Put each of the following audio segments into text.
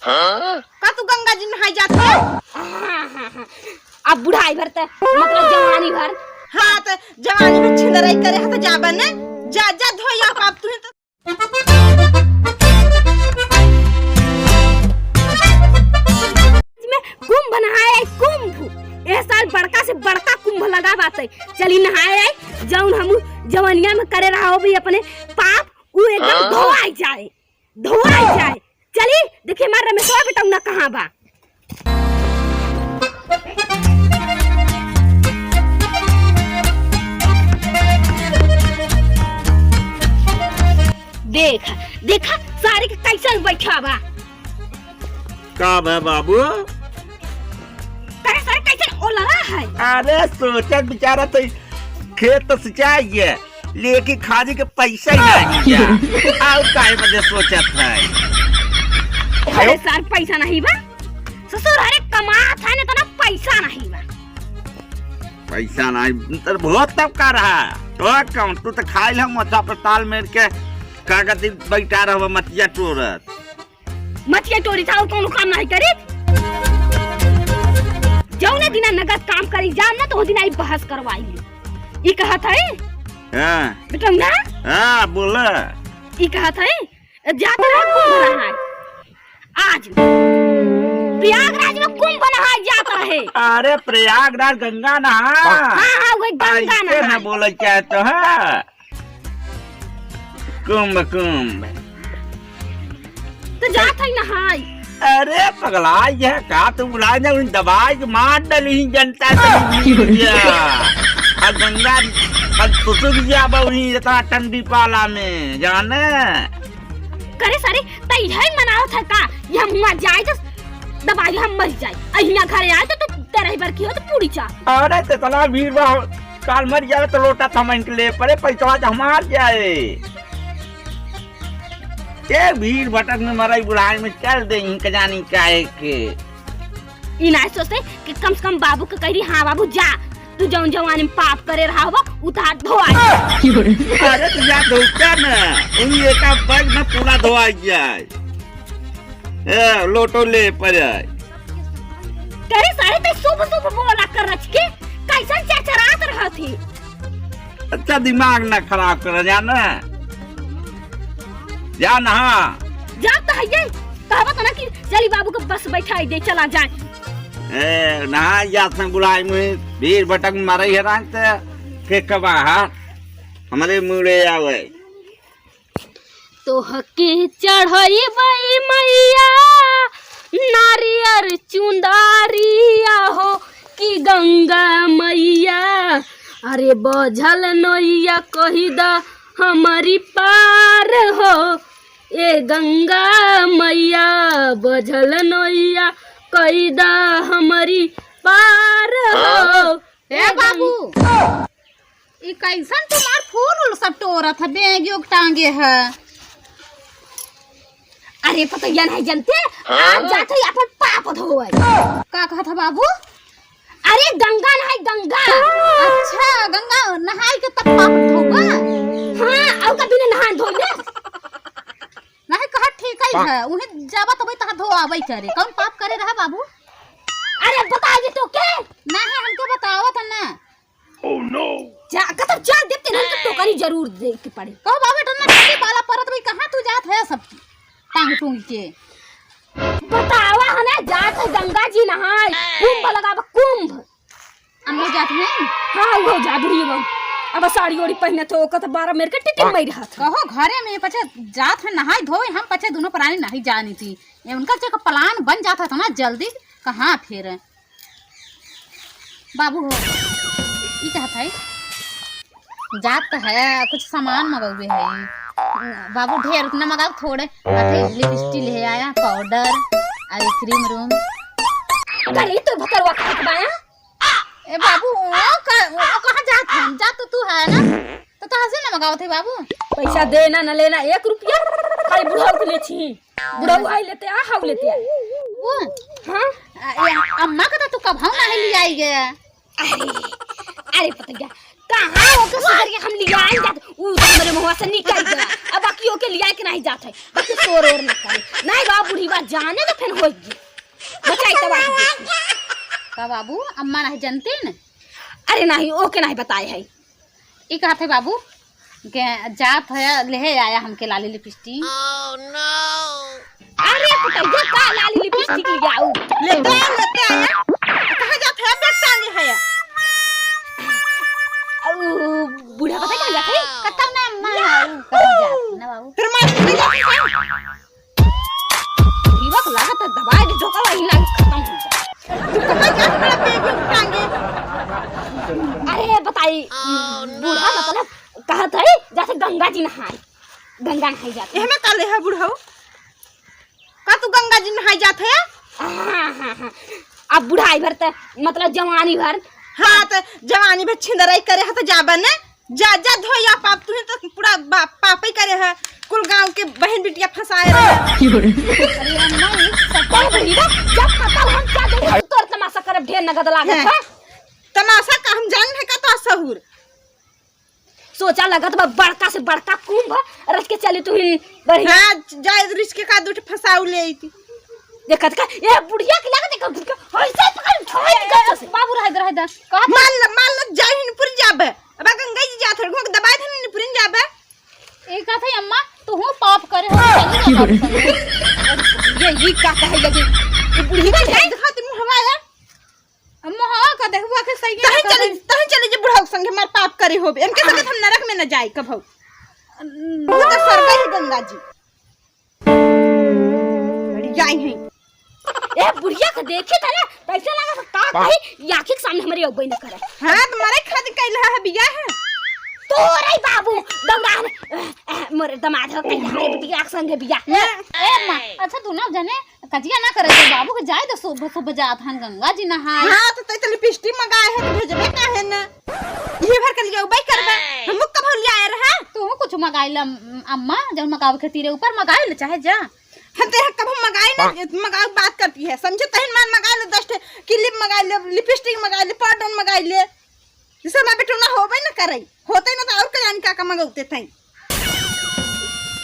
का तू गंगा जी नहाई जात है? अब बुढ़ाई भर त मतलब जवानी भर। हाँ तो जवानी में छिंदराई करे है तो जाबन ने जा जा धोया पाप तू तो में कुंभ नहाए कुंभ ए साल बड़का से बड़का कुंभ लगा बात है। चली नहाए जौन हम जवानिया में करे रहा हो भी अपने पाप वो एकदम धोआई जाए। चली देखिए मार रमेशवा बेटा ना कहां बा। देखा सारे के कैसे बैठा बा। का बे बाबू? करे सारे कैसे ओला है? अरे सोचत बेचारा तो खेत तो सिंचाई है लेकिन खादी के पैसा ही नहीं है। आओ काय बजे सोचत है? अरे सार पैसा नहीं बा ससुर अरे कमात है ना पैसा नहीं बा। पैसा नहीं तो बहुत तब का रहा तो कौन तू तो खाइल हम मचा पर ताल मेर के कागज बैठा रहा मटिया टोरत मटिया टोरी था और कौन काम नहीं करी। जौने दिना नगद काम करी जान ना तो दिन आई बहस करवाई ई कहत है। हां बेटा ना हां बोला ई कहत है जाता रहा कुंभ रहा है आज प्रयागराज में कुंभ नहाए जाता रहे। अरे प्रयागराज गंगा नहा। हां वही गंगा नहा ना बोले क्या तो है कुंभ तो जात है नहाई। अरे पगला ये का तू बुला ना उन दवाई मार डाली जनता आ गंगा अब सुसुक जाबा उही इतना ठंडी पाला में जाने करे सारे तई है मनाओ था का ये हम वहां जाए तो दवाई हम मर जाए अहिया घरे आए तो तेरे बार की हो तो पूरी चा। अरे तो तला भीड़ बा काल मर जाए तो लोटा थमन के ले पड़े पैसा हमार जाए के भीड़ भटक में मराई बुढ़ाई में चल दे इनके जानी काहे के ई ना सोचते कि कम से कम बाबू के कही हां बाबू जा तू जौन जवानी में पाप करे रहा हो उतार धोआ। अरे तू जा धोता ना उन एका बैग में पूरा धोआ जाए ए लोटो ले पड़े तेरे सारे ते सुबह बोला कर रच के कैसन चचरात रहा थी। अच्छा दिमाग ना खराब कर जाना जा नहा जाता है ये कहबत ना कि चली बाबू को बस बैठाई दे चला जाए। ए नहा या से बुलाई में भीड़ भटक में मारे हैरान ते के कबा हमारे मुड़े आवे तो हके चढ़ई बई मैया नारियर चुंदारिया हो कि गंगा मैया अरे बझल नैया कही दा हमारी पार हो ए गंगा मैया बझल नैया कही दा हमारी पार हो। ए बाबू ई कैसन तुम्हार फूल सब टोरत है बैग योग टांगे है। अरे पतैया नहीं जानते आज जाते अपन पाप धोए का कहत है बाबू? अरे गंगा नहाई गंगा। अच्छा गंगा नहाई के तब पाप धोगा। हां और कभी नहान धोने नहीं कहा ठीक है उन्हें जाबा तबे तहा धो आबै करे कौन पाप करे रहा बाबू? अरे बता दे तो के नहीं हमको बताओ था ना। ओह नो जा कतब चल देते नहीं तो टोकरी जरूर दे के पड़े। कहो बाबू टन्ना टट्टी पाला परत भाई कहां तू जात है सब टांग टूंग के बतावा है ना जात है गंगा जी नहाए कुंभ लगावा कुंभ हम लोग जात हैं। हां वो जादुरी वो अब साड़ी ओड़ी पहने तो कत 12 मेरे के टिटिम मई रहा था। कहो घरे में पछे जात है नहाई धोए हम पछे दोनों प्राणी नहीं जानी थी ये उनका जो प्लान बन जाता था ना जल्दी कहां फिर बाबू हो ये कहता है जात है कुछ सामान मंगावे है बाबू ढेर उतना मंगाओ थोड़े लिपस्टिक ले आया पाउडर और क्रीम रूम गली तो भतरवा खात बाया। ए बाबू वो कहां जात है जा तो तू है ना तो कहां से ना मंगाओ थे बाबू? पैसा देना न लेना 1 रुपया खाली बुढ़ाऊ के ले छी बुढ़ाऊ आई लेते आ हाउ लेते आ वो हां अम्मा का तो कब हम नहीं ले आई गया। अरे पता क्या कहाँ होके सुधर के हम लिया आई जात उ तो हमरे मुंह से निकल गया अब बाकी के लिया के नहीं जात है बाकी शोर और न करे नहीं बा बूढ़ी बात जाने तो फिर होगी बचाई तबाही का बाबू अम्मा नहीं जानते न? अरे नहीं ओके नहीं बताए है ई कहते बाबू के जात है ले आया हमके लाली लिपस्टिक। अरे पुतैया का लाली लिपस्टिक ले आऊ लेते आया कहाँ जात है बैग टांगे है बूढ़ा पता क्या जाते कतम ना अम्मा कहाँ जात ना बाबू फिर मार के जाते हैं दीवा लागत है दबाए के जोका वही लाग खत्म हो जाए तू कहाँ जात बड़ा बैग टांगे अरे बताई बूढ़ा मतलब कहत है जैसे गंगा जी नहाए गंगा नहाई जाते एहमे काले है बुढ़ऊ का तू गंगा जी नहाई जात है हाँ। अब बुढ़ाई भर त मतलब जवानी भर हाँ तो जवानी में छिंदराई करे है तो जाबा ने जा जा धोया पाप तू तो पूरा पाप ही करे है कुल गांव के बहन बिटिया फंसाए रहे अरे अम्मा ये सत्ता भरीदा जब पता हम क्या दे तोर तमाशा करब ढेर नगद लागत है तमाशा का हम जान है का तो सहूर सोचा लगत बा बड़का से बड़का कुंभ रच के चली तू बढ़िया हाँ जाए रिस्क का दूठ फंसाऊ ले आई थी देखत का ये बुढ़िया के लागत देख ऐसे पकड़ छोड़ दे बाबू रह इधर कहा मान ल जाए हिनपुर जाबे अब गंगा जी जात है घोक दबाए थे हिनपुर जाबे एक कहते अम्मा तू हूँ पाप करे हो ये का कहे लगे ये बुढ़िया है दिखा तुम हमारा अम्मा हाँ का देखबा के सही है तही चले जे बुढ़ऊ संगे मार पाप करे होबे इनके संगे हम नरक में न जाए कभू वो तो स्वर्ग है गंगा जी बड़ी जाई है ए बुढ़िया के देखे त ना कैसे लगा का कहे आंखी के सामने हमारी अगबई न करे हां तुम्हारे खातिर कैला है बिया है तोरे बाबू दौड़ा मोर दमाद हो कहीं हमारे बिटिया के संगे बिया ए अम्मा अच्छा तू ना जाने कजिया ना करे तो बाबू के जाए तो सुबह सुबह जात हन गंगा जी नहाए। हां तो तई लिपस्टिक मंगाए है तो भेजबे काहे न ये भर कर लियो बाई करबे हम कब लिया रहा तू कुछ मंगाइला अम्मा जब मकाव के तीरे ऊपर मंगाइल चाहे जा हम ते कब मंगाई ना मंगा बात करती है समझे तहन मान मंगा ले 10 क्लिप मंगा ले लिपस्टिक मंगा ले पाउडर मंगा ले ये सब बेटो ना होबे न करे होते ना तो और कल्याण का मंगाउते थे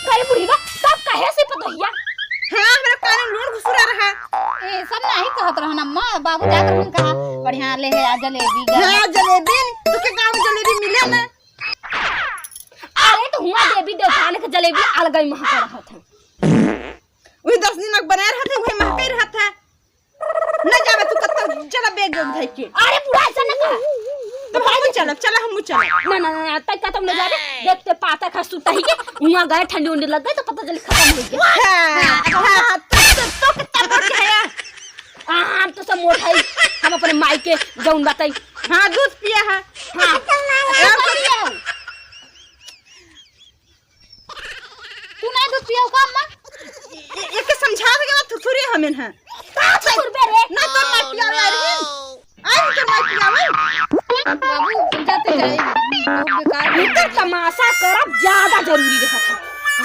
करे बुढ़िया सब कहे से पतोहिया हां हमरा कान लूण घुसरा रहा ए सब नहीं कहत रहन अम्मा बाबू जाकर हम कहा बढ़िया ले है आ जलेबी हां जलेबी तो के गांव में जलेबी मिले ना अरे तो हुआ देवी देवतान के जलेबी अलगई महक रहा था वही 10 दिन तक बना रहा था वही महके रहा था न जावे तू कत्ता चला बैग धइ के अरे पूरा ऐसा न कर तो हम चला हम चला ना तक का तुम न जावे देखते पाता खा सुता ही के हुआ गए ठंडी उंडी लग गई तो पता चली खत्म हो गया हां तो कितना बड़ है हम तो सब मोट है हम अपने माई के जौन बताई हां दूध पिया है हां तू नहीं दूध पिया का अम्मा एक समझा के बात थोड़ी हमें है रुपए रे ना तो मत पियावे आई के मत पियावे बाबू जाते जाए बेकार इनका तमाशा करब ज्यादा जरूरी रहा था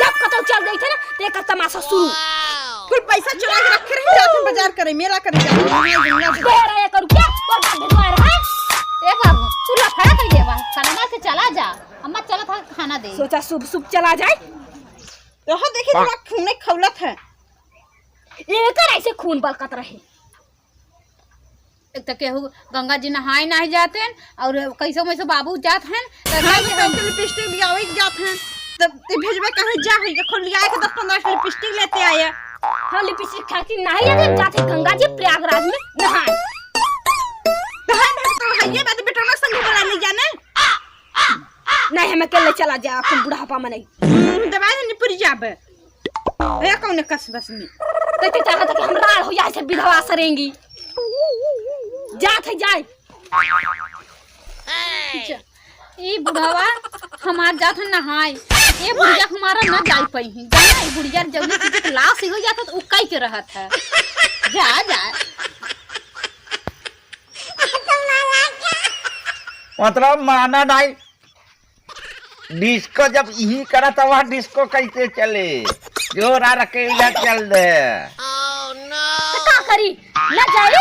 जब कतौ चल गई थे ना तो एक तमाशा शुरू कुल पैसा चुरा के रखे रहे जाते बाजार करे मेला करे जाते तेरा ये करू क्या और बात भेजवा रहा है ए बाबू तू लफड़ा कर ले बा खाना के चला जा अम्मा चला था खाना दे सोचा शुभ शुभ चला जाए यहां देखिए तुम्हारा खून खौलत है एकर ऐसे खून बलकत रहे एक तो केहू गंगा जी नहाए नहीं जाते हैं और कैसे वैसे बाबू जात हैं तो लिपस्टिक लियावे जात हैं तब ते भेजबे कहे जा है के खोल लिया के 10-15 लिपस्टिक लेते आए हां लिपस्टिक खाती नहीं लेते जाते गंगा जी प्रयागराज में नहाए तो है ये बात बेटा ना संग बना ले जाने नहीं हमें अकेले चला जा अपन बुढ़ापा में नहीं दवाई नहीं पूरी जाबे ए कौन कस बस में कहते चाहत कि हम राल हो जाए से विधवा सरेंगी जात है जाए ये बुढ़ावा हमार जात है नहाए ये बुढ़िया हमारा न जाई पई है जाना ये बुढ़िया जब किसी के लाश हो जाता तो उकाई के रहत है जा जा मतलब माना नहीं डिस्को जब यही करा तो वहाँ डिस्को कैसे चले जोरा रखे इधर चल दे तो का करी ना जाए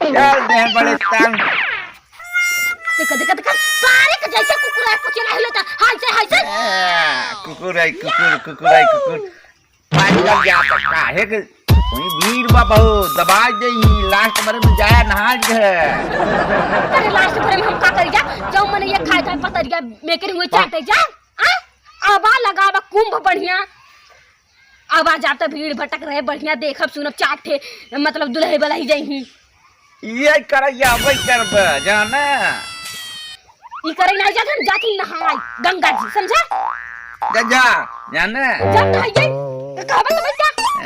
चल दे बड़े तंग देखा सारे के जैसे कुकुर है कुछ नहीं लेता हाय से कुकुर आजकल जा सकता है कि वही भीड़ बा बहुत दबा दे लास्ट बार में जाया नहा गए अरे लास्ट बार में हम का कर जा जो मने ये खाए था पतरिया मेकरी हुए चाहते जा आबा लगावा कुंभ बढ़िया आबा जाता भीड़ भटक रहे बढ़िया देखब सुनब चाटे मतलब दुल्हे वाला ही जही ये करैया वही करब जाना ई करे ना जा हम जाती नहाई गंगा जी समझा जा जाना जब नहाई जाए कहबा तो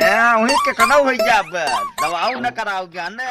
जा वही के कनौ हो जाब दवाओ न कराओ जाना